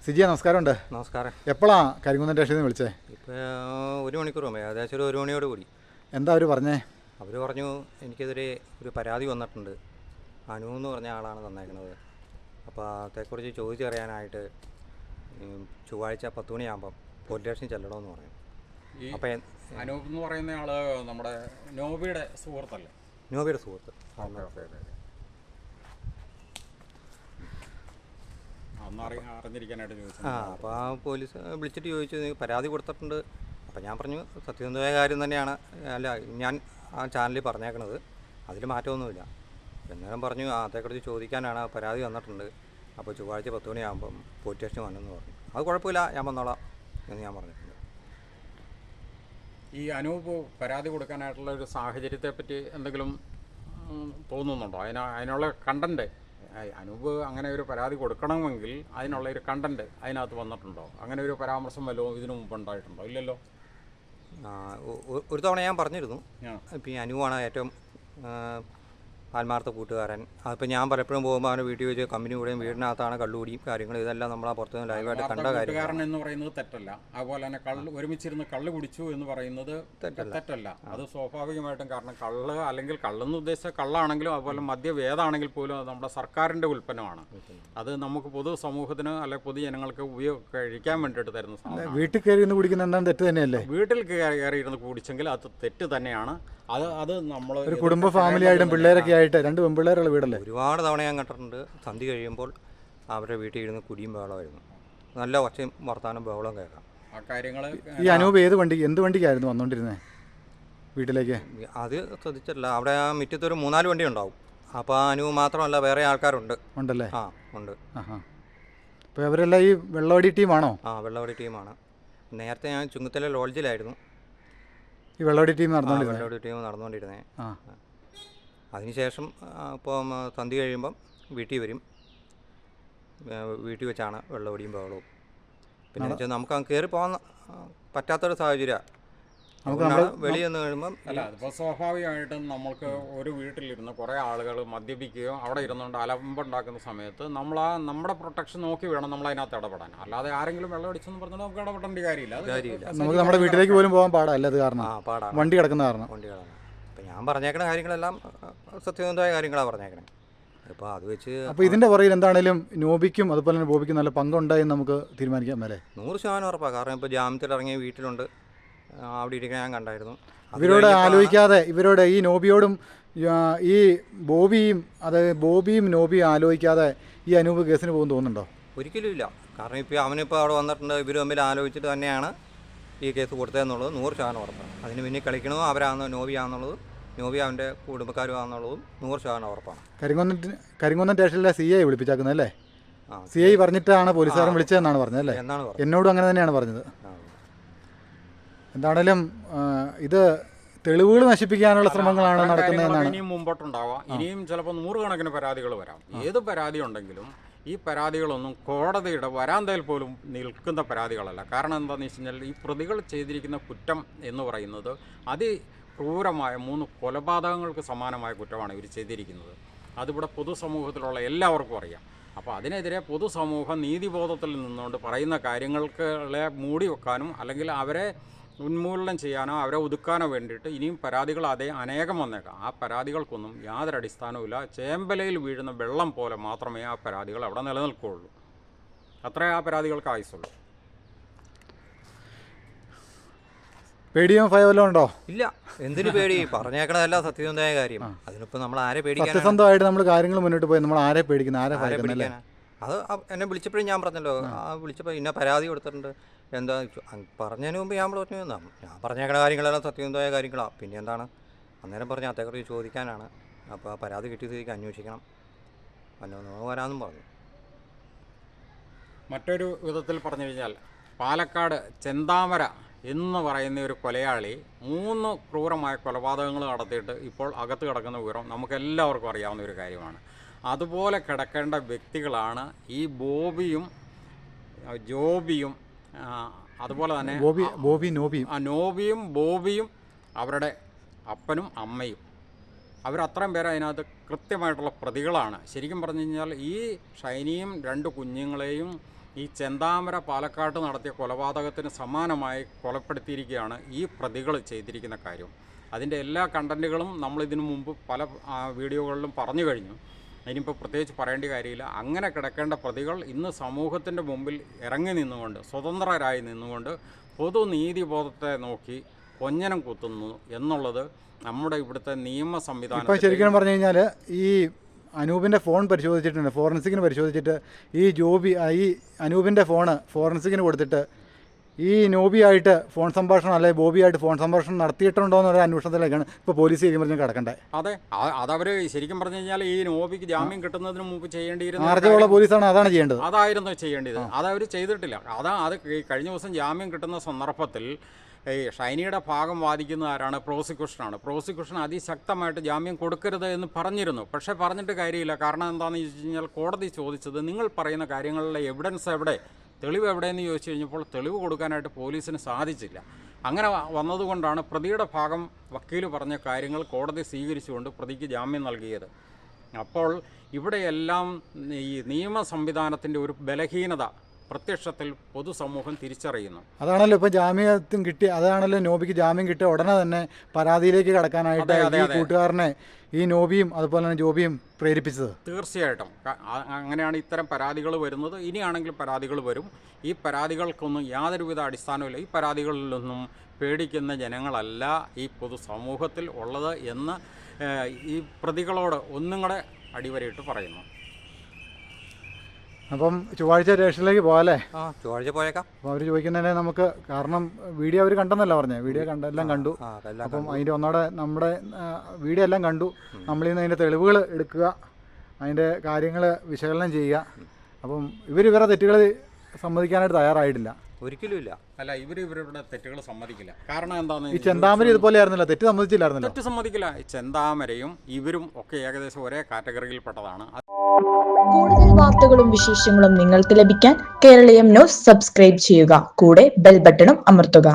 സിജിയ നമസ്കാരമുണ്ട്. നമസ്കാരം. എപ്പോഴാണ് കരിങ്കുന്നം സ്റ്റേഷനിൽ നിന്ന് വിളിച്ചേ? ഇപ്പോൾ 1 മണിക്കൂർ മുമ്പേ, ഏകദേശം ഒരു 1 മണിയോട് കൂടി. എന്താ അവർ പറഞ്ഞേ? അവർ പറഞ്ഞു എനിക്കെതിരെ ഒരു പരാതി വന്നിട്ടുണ്ട്, അനു എന്ന് പറഞ്ഞ ആളാണ് തന്നേക്കണത്. അപ്പോൾ അതേക്കുറിച്ച് ചോദിച്ചറിയാനായിട്ട് ചൊവ്വാഴ്ച 10 മണിയാകുമ്പം പോലീസ് സ്റ്റേഷനിൽ ചെല്ലണമെന്ന് പറഞ്ഞു. അപ്പോൾ അനൂപ് എന്ന് പറയുന്ന ആൾ നമ്മുടെ നോബിയുടെ സുഹൃത്തല്ലേ? നോബിയുടെ സുഹൃത്ത്. അറിഞ്ഞിരിക്കാനായിട്ട് ചോദിച്ചു. അപ്പോൾ ആ പോലീസ് വിളിച്ചിട്ട് ചോദിച്ചു പരാതി കൊടുത്തിട്ടുണ്ട്. അപ്പോൾ ഞാൻ പറഞ്ഞു സത്യസന്ധമായ കാര്യം തന്നെയാണ്, അല്ല ഞാൻ ആ ചാനലിൽ പറഞ്ഞേക്കണത്, അതിൽ മാറ്റമൊന്നുമില്ല. എന്നാലും പറഞ്ഞു അതേക്കുറിച്ച് ചോദിക്കാനാണ്, പരാതി വന്നിട്ടുണ്ട്, അപ്പോൾ ചൊവ്വാഴ്ച 10 മണിയാകുമ്പം പോലീസ് സ്റ്റേഷനിൽ വന്നെന്ന് പറഞ്ഞു. അത് കുഴപ്പമില്ല, ഞാൻ വന്നോളാം എന്ന് ഞാൻ പറഞ്ഞിട്ടുണ്ട്. ഈ അനൂപ് പരാതി കൊടുക്കാനായിട്ടുള്ള ഒരു സാഹചര്യത്തെപ്പറ്റി എന്തെങ്കിലും തോന്നുന്നുണ്ടോ? അതിനുള്ള കണ്ടൻറ്റ്, അനൂപ് അങ്ങനെ ഒരു പരാതി കൊടുക്കണമെങ്കിൽ അതിനുള്ള ഒരു കണ്ടൻറ്റ് അതിനകത്ത് വന്നിട്ടുണ്ടോ? അങ്ങനെ ഒരു പരാമർശം വല്ലതും ഇതിനു മുമ്പ് ഉണ്ടായിട്ടുണ്ടോ? ഇല്ലല്ലോ. ഒരു തവണ ഞാൻ പറഞ്ഞിരുന്നു, ഇപ്പം ഈ അനുവാണ് ഏറ്റവും ആത്മാർത്ഥ കൂട്ടുകാരൻ. അതിപ്പോൾ ഞാൻ പലപ്പോഴും പോകുമ്പോൾ അവനെ വീട്ടിൽ വെച്ച് കമ്പനി കൂടെയും വീടിനകത്താണ് കള്ളുകൂടിയും കാര്യങ്ങളും, ഇതെല്ലാം നമ്മൾ ആ പുറത്തുനിന്ന് ലൈവായിട്ട് കണ്ട കൂട്ടുകാരൻ എന്ന് പറയുന്നത് തെറ്റല്ല. അതുപോലെ തന്നെ ഒരുമിച്ചിരുന്ന് കള്ള് കുടിച്ചു എന്ന് പറയുന്നത് തെറ്റല്ല. അത് സ്വാഭാവികമായിട്ടും, കാരണം കള്ള് അല്ലെങ്കിൽ കള്ളെന്ന് ഉദ്ദേശിച്ച കള്ളാണെങ്കിലും അതുപോലെ മദ്യവേദാണെങ്കിൽ പോലും അത് നമ്മുടെ സർക്കാരിൻ്റെ ഉൽപ്പന്നമാണ്. അത് നമുക്ക് പൊതു സമൂഹത്തിന് അല്ലെങ്കിൽ പൊതുജനങ്ങൾക്ക് കഴിക്കാൻ വേണ്ടിയിട്ട് തരുന്ന സാധനം. വീട്ടിൽ കയറി കുടിക്കുന്ന എന്താണ് തെറ്റ് തന്നെയല്ലേ? വീട്ടിൽ കയറിയിരുന്ന് കുടിച്ചെങ്കിൽ അത് തെറ്റ് തന്നെയാണ്. അത് നമ്മൾ ഒരു കുടുംബ ഫാമിലി ആയിട്ടും പിള്ളേരൊക്കെ ആയിട്ട് 2 പെൺപിള്ളേരുള്ള വീടല്ലേ? ഒരുപാട് തവണ ഞാൻ കണ്ടിട്ടുണ്ട്. സന്ധ്യ കഴിയുമ്പോൾ അവരുടെ വീട്ടിൽ ഇരുന്ന് കുടിയും ബഹളമായിരുന്നു, നല്ല ഒച്ചയും വർത്താനം ബഹളവും കേൾക്കാം. ആ കാര്യങ്ങൾ ഈ അനൂപ് എന്ത് വണ്ടിക്കായിരുന്നു വന്നുകൊണ്ടിരുന്നത് വീട്ടിലേക്ക്? അത് ശ്രദ്ധിച്ചിട്ടില്ല. അവിടെ ആ മുറ്റത്തൊരു 4 വണ്ടി ഉണ്ടാവും. അപ്പോൾ ആ അനുവ് മാത്രമല്ല, വേറെ ആൾക്കാരുണ്ട്. ഉണ്ടല്ലേ? ആ ഉണ്ട്. അപ്പോൾ അവരെല്ലാം ഈ വെള്ളവടി ടീമാണോ? ആ വെള്ളവടി ടീമാണ്. നേരത്തെ ഞാൻ ചുങ്കത്തല ലോഡ്ജിലായിരുന്നു ഈ വെള്ളവടി ടീം നടന്നുകൊണ്ടിരുന്നത്. അതിനുശേഷം ഇപ്പോൾ സന്ധ്യ കഴിയുമ്പം വീട്ടിൽ വരും, വീട്ടിൽ വെച്ചാണ് വെള്ളവടിയും ബഹളവും. പിന്നെ വെച്ചാൽ നമുക്ക് അങ്ങ് കയറി പോകാൻ പറ്റാത്തൊരു സാഹചര്യമാണ്. വെളിയിൽ നിന്ന് കഴിയുമ്പം അല്ല, അതിപ്പോൾ സ്വാഭാവികമായിട്ടും നമ്മൾക്ക് ഒരു വീട്ടിലിരുന്ന് കുറേ ആളുകൾ മദ്യപിക്കുകയോ അവിടെ ഇരുന്നുകൊണ്ട് അലമ്പുണ്ടാക്കുന്ന സമയത്ത് നമ്മുടെ പ്രൊട്ടക്ഷൻ നോക്കി വേണം നമ്മൾ അതിനകത്ത് ഇടപെടാൻ. അല്ലാതെ ആരെങ്കിലും വെള്ളം അടിച്ചെന്ന് പറഞ്ഞാൽ നമുക്ക് ഇടപെടേണ്ട കാര്യമില്ല. നമുക്ക് നമ്മുടെ വീട്ടിലേക്ക് പോലും പോകാൻ പാടാല്ല, അത് കാരണം വണ്ടി കിടക്കുന്ന കാരണം. ഇപ്പം ഞാൻ പറഞ്ഞേക്കണ കാര്യങ്ങളെല്ലാം സത്യസന്ധമായ കാര്യങ്ങളാണ് പറഞ്ഞേക്കണേ. അപ്പോൾ അത് വെച്ച് അപ്പോൾ ഇതിൻ്റെ പുറകിൽ എന്താണേലും നോബിക്കും അതുപോലെ തന്നെ ബോബിക്കും നല്ല പങ്കുണ്ടായെന്ന് നമുക്ക് തീരുമാനിക്കാം അല്ലേ? 100% ഉറപ്പാണ്. കാരണം ഇപ്പോൾ ജാമ്യത്തിൽ ഇറങ്ങിയ വീട്ടിലുണ്ട്, അവിടെ ഇരിക്കാൻ ഞാൻ കണ്ടായിരുന്നു. ഇവരോട് ഈ നോബിയോടും ഈ ബോബിയും നോബിയും ആലോചിക്കാതെ ഈ അനൂപ് കേസിന് പോകുന്നു തോന്നുന്നുണ്ടോ? ഒരിക്കലും ഇല്ല. കാരണം ഇപ്പോൾ അവനിപ്പോൾ അവിടെ വന്നിട്ടുണ്ട്, ഇവർ തമ്മിൽ ആലോചിച്ചിട്ട് തന്നെയാണ് ഈ കേസ് കൊടുത്തതെന്നുള്ളത് 100% ഉറപ്പാണ്. അതിന് പിന്നെ കളിക്കണോ അവരാണെന്നോ നോബിയാണെന്നുള്ളത്, നോബി അവൻ്റെ കുടുംബക്കാരുമാണെന്നുള്ളതും 100% ഉറപ്പാണ്. കരിങ്കുന്നം സ്റ്റേഷനിലെ CI വിളിപ്പിച്ചാക്കുന്നല്ലേ? CI പറഞ്ഞിട്ടാണ് പോലീസുകാരൻ വിളിച്ചതെന്നാണ് പറഞ്ഞത് അല്ലേ? എന്നോടും അങ്ങനെ തന്നെയാണ് പറഞ്ഞത്. എന്താണേലും ഇത് തെളിവുകൾ നശിപ്പിക്കാനുള്ള ശ്രമങ്ങളാണ് നടക്കുന്നതെന്നാണ്. ഇനിയും മുമ്പോട്ടുണ്ടാവാം. ഇനിയും ചിലപ്പോൾ 100 കണക്കിന് പരാതികൾ വരാം. ഏത് പരാതി ഉണ്ടെങ്കിലും ഈ പരാതികളൊന്നും കോടതിയുടെ വരാന്തയിൽ പോലും നിൽക്കുന്ന പരാതികളല്ല. കാരണം എന്താണെന്ന് വെച്ച് കഴിഞ്ഞാൽ ഈ പ്രതികൾ ചെയ്തിരിക്കുന്ന കുറ്റം എന്ന് പറയുന്നത് അതിക്രൂരമായ 3 കൊലപാതകങ്ങൾക്ക് സമാനമായ കുറ്റമാണ് ഇവർ ചെയ്തിരിക്കുന്നത്. അതിവിടെ പൊതുസമൂഹത്തിലുള്ള എല്ലാവർക്കും അറിയാം. അപ്പോൾ അതിനെതിരെ പൊതുസമൂഹം നീതിബോധത്തിൽ നിന്നുകൊണ്ട് പറയുന്ന കാര്യങ്ങളെ മൂടി വെക്കാനും അല്ലെങ്കിൽ അവരെ ഉന്മൂലനം ചെയ്യാനോ അവരെ ഒതുക്കാനോ വേണ്ടിയിട്ട് ഇനിയും പരാതികൾ അനേകം വന്നേക്കാം. ആ പരാതികൾക്കൊന്നും യാതൊരു അടിസ്ഥാനവുമില്ല. ചേമ്പലയിൽ വീഴുന്ന വെള്ളം പോലെ മാത്രമേ ആ പരാതികൾ അവിടെ നിലനിൽക്കുകയുള്ളൂ. അത്രേ ആ പരാതികൾക്ക് ആയുസുള്ളൂ. പേടിയോ ഭയമല്ലോ ഉണ്ടോ? ഇല്ല, എന്തിനു പേടി? പറഞ്ഞേക്കണതല്ല സത്യസന്ധമായ കാര്യം. അതിനിപ്പോൾ നമ്മൾ ആരെ പേടിക്കാൻ? സത്യസന്ധമായിട്ട് നമ്മൾ കാര്യങ്ങൾ മുന്നോട്ട് പോയി നമ്മൾ ആരെ പേടിക്കുന്ന, ആരെ ഭയക്കുന്നല്ലേ? അത് എന്നെ വിളിച്ചപ്പോഴും ഞാൻ പറഞ്ഞല്ലോ, വിളിച്ചപ്പോൾ ഇന്ന പരാതി കൊടുത്തിട്ടുണ്ട്, എന്താ പറഞ്ഞതിന് മുമ്പ് ഞാൻ പറഞ്ഞു ഞാൻ പറഞ്ഞേക്കണ കാര്യങ്ങളെല്ലാം സത്യസന്ധമായ കാര്യങ്ങളാണ്. പിന്നെ എന്താണ് അന്നേരം പറഞ്ഞ് അതേക്കുറിച്ച് ചോദിക്കാനാണ്. അപ്പോൾ ആ പരാതി കിട്ടിയതിലേക്ക് അന്വേഷിക്കണം, വരാമെന്നും പറഞ്ഞു. മറ്റൊരു വിധത്തിൽ പറഞ്ഞു കഴിഞ്ഞാൽ പാലക്കാട് ചെന്താമര എന്ന് പറയുന്ന ഒരു കൊലയാളി 3 ക്രൂരമായ കൊലപാതകങ്ങൾ നടത്തിയിട്ട് ഇപ്പോൾ അകത്ത് കിടക്കുന്ന വിവരം നമുക്കെല്ലാവർക്കും അറിയാവുന്ന ഒരു കാര്യമാണ്. അതുപോലെ കിടക്കേണ്ട വ്യക്തികളാണ് ഈ ബോബിയും ജോബിയും, അതുപോലെ തന്നെ നോബിയും ബോബിയും അവരുടെ അപ്പനും അമ്മയും. അവരത്രയും പേര് അതിനകത്ത് കൃത്യമായിട്ടുള്ള പ്രതികളാണ്. ശരിക്കും പറഞ്ഞു കഴിഞ്ഞാൽ ഈ ഷൈനിയും 2 കുഞ്ഞുങ്ങളെയും ഈ ചെന്താമര പാലക്കാട്ട് നടത്തിയ കൊലപാതകത്തിന് സമാനമായി കൊലപ്പെടുത്തിയിരിക്കുകയാണ് ഈ പ്രതികൾ ചെയ്തിരിക്കുന്ന കാര്യം. അതിൻ്റെ എല്ലാ കണ്ടൻറ്റുകളും നമ്മളിതിനു മുമ്പ് പല വീഡിയോകളിലും പറഞ്ഞു കഴിഞ്ഞു. ഇനിയിപ്പോൾ പ്രത്യേകിച്ച് പറയേണ്ട കാര്യമില്ല. അങ്ങനെ കിടക്കേണ്ട പ്രതികൾ ഇന്ന് സമൂഹത്തിൻ്റെ മുമ്പിൽ ഇറങ്ങി നിന്നുകൊണ്ട്, സ്വതന്ത്രരായി നിന്നുകൊണ്ട് പൊതുനീതിബോധത്തെ നോക്കി കൊഞ്ഞനം കുത്തുന്നു എന്നുള്ളത് നമ്മുടെ ഇവിടുത്തെ നിയമ സംവിധാനം. ഇപ്പോൾ ശരിക്കും പറഞ്ഞു കഴിഞ്ഞാൽ ഈ അനൂപിൻ്റെ ഫോൺ പരിശോധിച്ചിട്ടുണ്ട്, ഫോറൻസിക്കിന് പരിശോധിച്ചിട്ട് ഈ അനൂപിൻ്റെ ഫോണ് ഫോറൻസിക്കിന് കൊടുത്തിട്ട് ഈ നോബിയായിട്ട് ഫോൺ സംഭാഷണം അല്ലെങ്കിൽ ബോബിയായിട്ട് ഫോൺ സംഭാഷണം നടത്തിയിട്ടുണ്ടോ എന്നൊരു അന്വേഷണത്തിലേക്കാണ് ഇപ്പോൾ പോലീസ് ശരിക്കും പറഞ്ഞാൽ കിടക്കണ്ടേ. അതെ, അതവർ ശരിക്കും പറഞ്ഞു കഴിഞ്ഞാൽ ഈ നോബിക്ക് ജാമ്യം കിട്ടുന്നതിന് മുമ്പ് ചെയ്യേണ്ടിയിരുന്ന ആർജവമുള്ള പോലീസാണ് അതാണ് ചെയ്യേണ്ടത്. അതായിരുന്നു ചെയ്യേണ്ടത്. അതവർ ചെയ്തിട്ടില്ല. അത് കഴിഞ്ഞ ദിവസം ജാമ്യം കിട്ടുന്ന സന്ദർഭത്തിൽ ഈ ഷൈനിയുടെ ഭാഗം വാദിക്കുന്ന ആരാണ്? പ്രോസിക്യൂഷനാണ്. പ്രോസിക്യൂഷൻ അതിശക്തമായിട്ട് ജാമ്യം കൊടുക്കരുത് എന്ന് പറഞ്ഞിരുന്നു. പക്ഷേ പറഞ്ഞിട്ട് കാര്യമില്ല. കാരണം എന്താണെന്ന് ചോദിച്ചു കഴിഞ്ഞാൽ കോടതി ചോദിച്ചത് നിങ്ങൾ പറയുന്ന കാര്യങ്ങളിലെ എവിഡൻസ് എവിടെ, തെളിവ് എവിടെയെന്ന് ചോദിച്ചു കഴിഞ്ഞപ്പോൾ തെളിവ് കൊടുക്കാനായിട്ട് പോലീസിന് സാധിച്ചില്ല. അങ്ങനെ വന്നതുകൊണ്ടാണ് പ്രതിയുടെ ഭാഗം വക്കീൽ പറഞ്ഞ കാര്യങ്ങൾ കോടതി സ്വീകരിച്ചുകൊണ്ട് പ്രതിക്ക് ജാമ്യം നൽകിയത്. അപ്പോൾ ഇവിടെയെല്ലാം ഈ നിയമ സംവിധാനത്തിൻ്റെ ഒരു ബലഹീനത പ്രത്യക്ഷത്തിൽ പൊതുസമൂഹം തിരിച്ചറിയുന്നു. അതാണല്ലോ ഇപ്പം ജാമ്യത്തും കിട്ടി, അതാണല്ലോ നോബിക്ക് ജാമ്യം കിട്ടിയ ഉടനെ തന്നെ പരാതിയിലേക്ക് കടക്കാനായിട്ട് ഈ കൂട്ടുകാരനെ ഈ നോബിയും അതുപോലെ തന്നെ ജോബിയും പ്രേരിപ്പിച്ചത്. തീർച്ചയായിട്ടും അങ്ങനെയാണ് ഇത്തരം പരാതികൾ വരുന്നത്. ഇനിയാണെങ്കിൽ പരാതികൾ വരും. ഈ പരാതികൾക്കൊന്നും യാതൊരുവിധ അടിസ്ഥാനമില്ല. ഈ പരാതികളിലൊന്നും പേടിക്കുന്ന ജനങ്ങളല്ല ഈ പൊതുസമൂഹത്തിൽ ഉള്ളത് എന്ന് ഈ പ്രതികളോട് ഒന്നും കൂടെ അടിവരയിട്ട് പറയുന്നു. അപ്പം ചൊവ്വാഴ്ച സ്റ്റേഷനിലേക്ക് പോകാമല്ലേ? ചൊവ്വാഴ്ച പോയേക്കാം. അപ്പോൾ അവർ ചോദിക്കുന്നതിനെ നമുക്ക്, കാരണം വീഡിയോ അവർ കണ്ടെന്നല്ല പറഞ്ഞത്, വീഡിയോ എല്ലാം കണ്ടു. അപ്പം അതിൻ്റെ ഒന്നോടെ നമ്മുടെ വീഡിയോ എല്ലാം കണ്ടു. നമ്മളിൽ നിന്ന് അതിൻ്റെ തെളിവുകൾ എടുക്കുക, അതിൻ്റെ കാര്യങ്ങൾ വിശകലനം ചെയ്യുക. അപ്പം ഇവരുടെ തെറ്റുകൾ സമ്മതിക്കാനായിട്ട് തയ്യാറായിട്ടില്ല. ഒരിക്കലും ഇല്ല. അല്ല, ഇവരുടെ തെറ്റുകൾ സമ്മതിക്കില്ല. കാരണം എന്താണെന്ന്, ഈ ചെന്താമര ഇതുപോലെ ആയിരുന്നില്ല, തെറ്റ് സമ്മതിച്ചില്ലായിരുന്നല്ലോ. തെറ്റ് സമ്മതിക്കില്ല. ചെന്താമരയും ഇവരും ഒക്കെ ഏകദേശം ഒരേ കാറ്റഗറിയിൽപ്പെട്ടതാണ്. കൂടുതൽ വാർത്തകളും വിശേഷങ്ങളും നിങ്ങൾക്ക് ലഭിക്കാൻ കേരളീയം ന്യൂസ് സബ്സ്ക്രൈബ് ചെയ്യുക. കൂടെ ബെൽ ബട്ടണും അമർത്തുക.